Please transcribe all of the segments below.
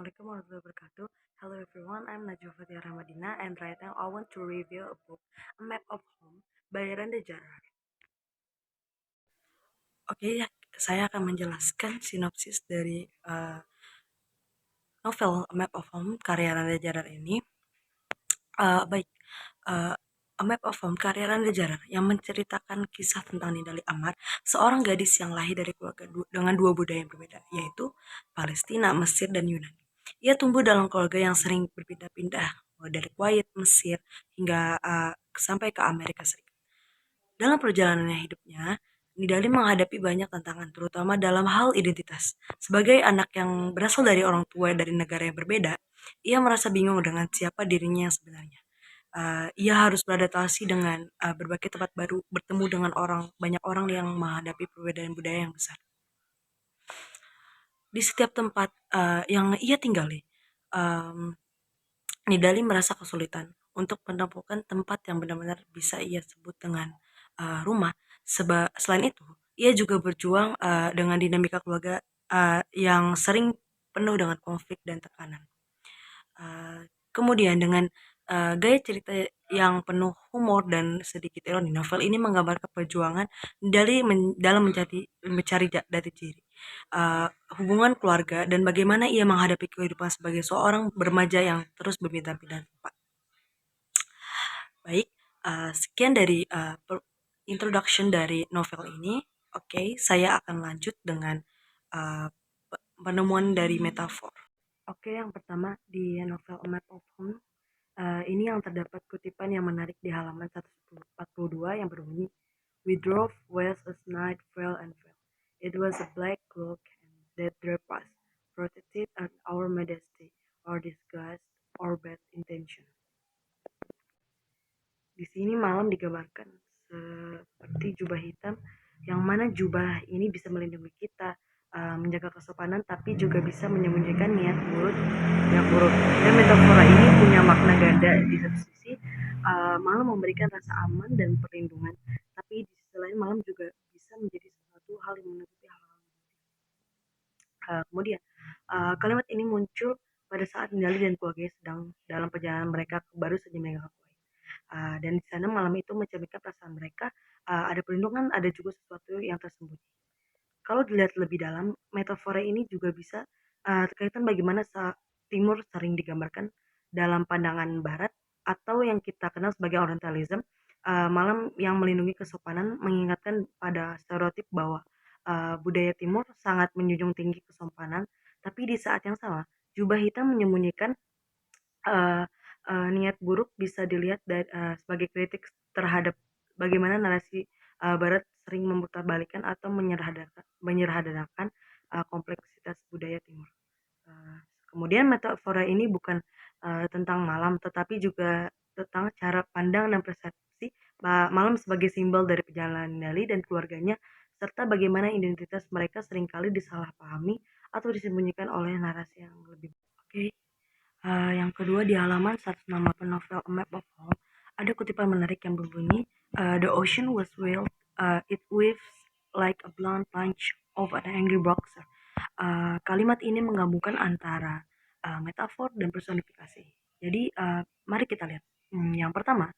Assalamualaikum warahmatullahi wabarakatuh. Hello everyone, I'm Najwa Fatia Ramadina and right now I want to review a book, A Map of Home by Randa Jarrah. Oke, saya akan menjelaskan sinopsis dari novel A Map of Home karya Randa Jarrah ini. Baik, uh, A Map of Home karya Randa Jarrah yang menceritakan kisah tentang Nidali Amar, seorang gadis yang lahir dari keluarga dengan dua budaya yang berbeda, yaitu Palestina, Mesir, dan Yunani. Ia tumbuh dalam keluarga yang sering berpindah-pindah, mulai dari Kuwait, Mesir, hingga sampai ke Amerika Serikat. Dalam perjalanannya hidupnya, Nidali menghadapi banyak tantangan, terutama dalam hal identitas. Sebagai anak yang berasal dari orang tua dari negara yang berbeda, ia merasa bingung dengan siapa dirinya yang sebenarnya. Ia harus beradaptasi dengan berbagai tempat baru, bertemu dengan banyak orang yang menghadapi perbedaan budaya yang besar. Di setiap tempat yang ia tinggali, um, Nidali merasa kesulitan untuk menemukan tempat yang benar-benar bisa ia sebut dengan rumah. Selain itu, ia juga berjuang dengan dinamika keluarga yang sering penuh dengan konflik dan tekanan. Kemudian dengan gaya cerita yang penuh humor dan sedikit ironi, novel ini menggambarkan perjuangan dalam mencari jati diri, hubungan keluarga, dan bagaimana ia menghadapi kehidupan sebagai seorang remaja yang terus berpindah-pindah tempat. Baik, sekian dari introduction dari novel ini. Oke, saya akan lanjut dengan uh, penemuan dari metafor. Oke, yang pertama di novel A Map of Home, ini yang terdapat kutipan yang menarik di halaman 142 yang berbunyi, "We drove west as night fell and fell. It was a black cloak that drove us, protected at our modesty, or disgust, or bad intention." Di sini malam digambarkan seperti jubah hitam, yang mana jubah ini bisa melindungi kita, menjaga kesopanan, tapi juga bisa menyembunyikan niat buruk. Dan metafora ini punya makna ganda. Di satu sisi, malam memberikan rasa aman dan perlindungan, tapi di sisi lain malam juga bisa menjadi sesuatu hal yang menutupi hal-hal. Kemudian kalimat ini muncul pada saat Nidali dan keluarganya sedang dalam perjalanan mereka baru saja meninggalkan Kuwait. Dan di sana malam itu mencerminkan perasaan mereka, ada perlindungan, ada juga sesuatu yang tersembunyi. Kalau dilihat lebih dalam, metafora ini juga bisa terkaitan bagaimana Timur sering digambarkan dalam pandangan Barat atau yang kita kenal sebagai Orientalism. Malam yang melindungi kesopanan mengingatkan pada stereotip bahwa budaya Timur sangat menjunjung tinggi kesopanan, tapi di saat yang sama jubah hitam menyembunyikan uh, niat buruk. Bisa dilihat sebagai kritik terhadap bagaimana narasi Barat sering memutarbalikkan atau menyederhanakan kompleksitas budaya Timur. Kemudian metafora ini bukan tentang malam, tetapi juga tentang cara pandang dan persepsi malam sebagai simbol dari perjalanan Nidali dan keluarganya, serta bagaimana identitas mereka seringkali disalahpahami atau disembunyikan oleh narasi yang lebih. Oke. Yang kedua di halaman 168 novel A Map of Home, ada kutipan menarik yang berbunyi, "The ocean was wild, it waves like a blunt punch of an angry boxer." Kalimat ini menggabungkan antara metafor dan personifikasi. Jadi mari kita lihat. Yang pertama,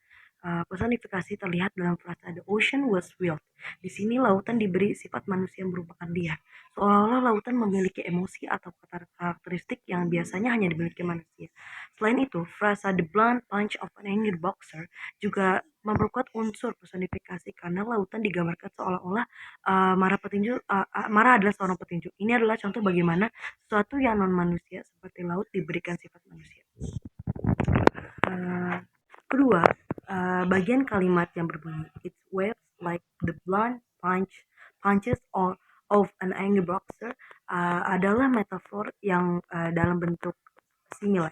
personifikasi terlihat dalam frasa "The ocean was wild." Di sini lautan diberi sifat manusia yang merupakan liar, seolah-olah lautan memiliki emosi atau karakteristik yang biasanya hanya dimiliki manusia. Selain itu, frasa "the blunt punch of an angry boxer" juga memperkuat unsur personifikasi karena lautan digambarkan seolah-olah Mara adalah seorang petinju. Ini adalah contoh bagaimana sesuatu yang non manusia seperti laut diberikan sifat manusia. Kedua, bagian kalimat yang berbunyi "it waves like the blunt punches of an angry boxer" adalah metafor yang dalam bentuk simile.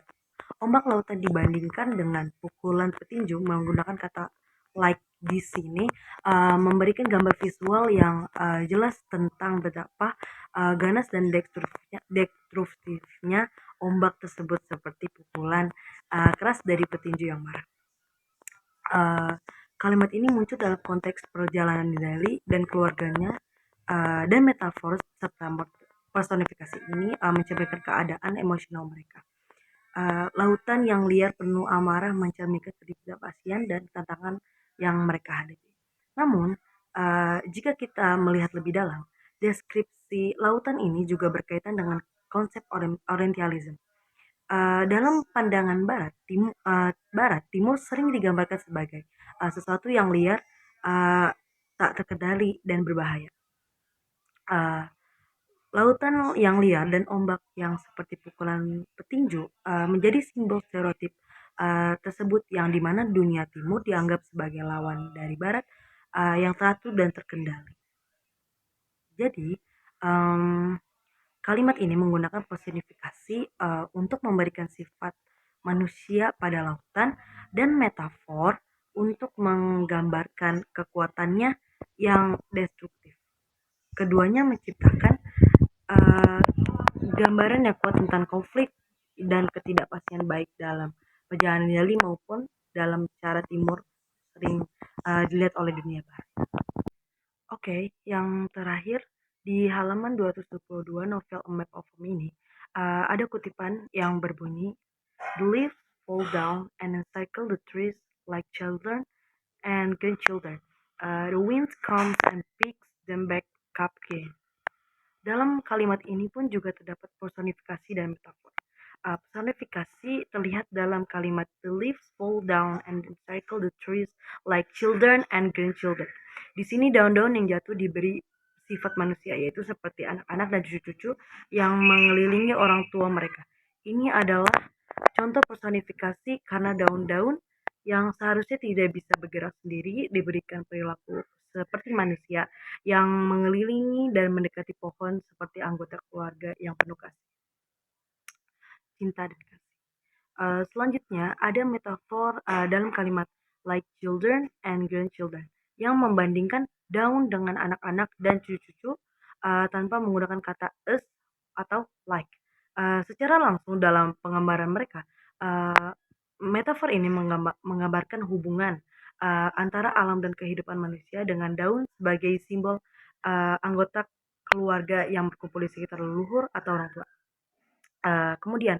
Ombak lautan dibandingkan dengan pukulan petinju menggunakan kata "like" di sini memberikan gambar visual yang jelas tentang betapa ganas dan destruktifnya ombak tersebut, seperti pukulan keras dari petinju yang marah. Kalimat ini muncul dalam konteks perjalanan Nidali dan keluarganya, dan metafor serta personifikasi ini mencerminkan keadaan emosional mereka. Lautan yang liar penuh amarah mencerminkan ketidakpastian dan tantangan yang mereka hadapi. Namun, jika kita melihat lebih dalam, deskripsi lautan ini juga berkaitan dengan konsep orientalism. Dalam pandangan barat, timur sering digambarkan sebagai sesuatu yang liar, uh, tak terkendali dan berbahaya. Uh, Lautan yang liar dan ombak yang seperti pukulan petinju menjadi simbol stereotip tersebut, yang dimana dunia timur dianggap sebagai lawan dari barat yang teratur dan terkendali. Jadi, um, kalimat ini menggunakan personifikasi untuk memberikan sifat manusia pada lautan dan metafor untuk menggambarkan kekuatannya yang destruktif. Keduanya menciptakan uh, gambaran yang kuat tentang konflik dan ketidakpastian, baik dalam perjalanan Yali maupun dalam cara Timur sering dilihat oleh dunia barat. Oke, yang terakhir di halaman 222 novel A Map of Home ini ada kutipan yang berbunyi, "The leaves fall down and encircle the trees like children and grandchildren. The wind comes and picks them back up again." Dalam kalimat ini pun juga terdapat personifikasi dan metafor. Personifikasi terlihat dalam kalimat "The leaves fall down and encircle the trees like children and grandchildren." Di sini daun-daun yang jatuh diberi sifat manusia, yaitu seperti anak-anak dan cucu-cucu yang mengelilingi orang tua mereka. Ini adalah contoh personifikasi karena daun-daun yang seharusnya tidak bisa bergerak sendiri diberikan perilaku seperti manusia yang mengelilingi dan mendekati pohon seperti anggota keluarga yang penuh kasih, cinta dan kasih. Selanjutnya ada metafor dalam kalimat like children and grandchildren yang membandingkan daun dengan anak-anak dan cucu-cucu tanpa menggunakan kata us atau like. Secara langsung dalam penggambaran mereka, metafor ini menggambarkan hubungan antara alam dan kehidupan manusia dengan daun sebagai simbol anggota keluarga yang berkumpul di sekitar leluhur atau orang tua. Kemudian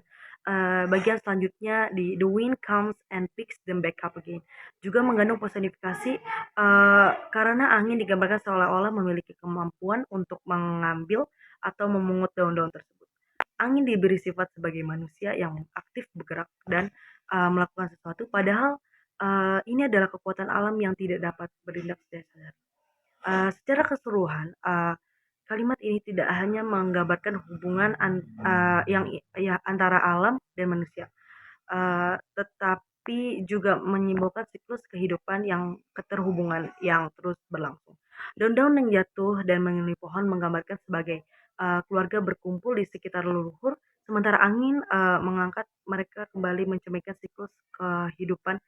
bagian selanjutnya di "The wind comes and picks them back up again" juga mengandung personifikasi karena angin digambarkan seolah-olah memiliki kemampuan untuk mengambil atau memungut daun-daun tersebut. Angin diberi sifat sebagai manusia yang aktif bergerak dan melakukan sesuatu, padahal ini adalah kekuatan alam yang tidak dapat bertindak secara sadar. Secara keseluruhan, kalimat ini tidak hanya menggambarkan hubungan yang ya antara alam dan manusia, tetapi juga menyimbolkan siklus kehidupan yang keterhubungan yang terus berlangsung. Daun-daun yang jatuh dan mengelilingi pohon menggambarkan sebagai keluarga berkumpul di sekitar leluhur, sementara angin mengangkat mereka kembali, mencerminkan siklus kehidupan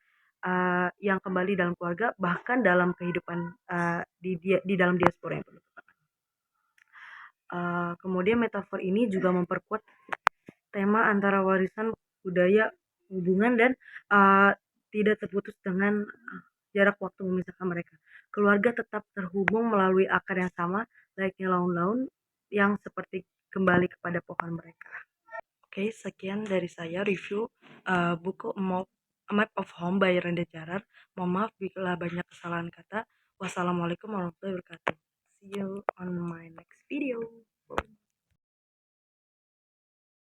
yang kembali dalam keluarga, bahkan dalam kehidupan di dalam diaspora yang penuh tantangan. Kemudian metafor ini juga memperkuat tema antara warisan budaya, hubungan, dan tidak terputus dengan jarak waktu memisahkan mereka. Keluarga tetap terhubung melalui akar yang sama, layaknya laun-laun yang seperti kembali kepada pohon mereka. Oke, sekian dari saya review buku A Map of Home by Randa Jarar. Mohon maaf bila banyak kesalahan kata. Wassalamualaikum warahmatullahi wabarakatuh. See you on my next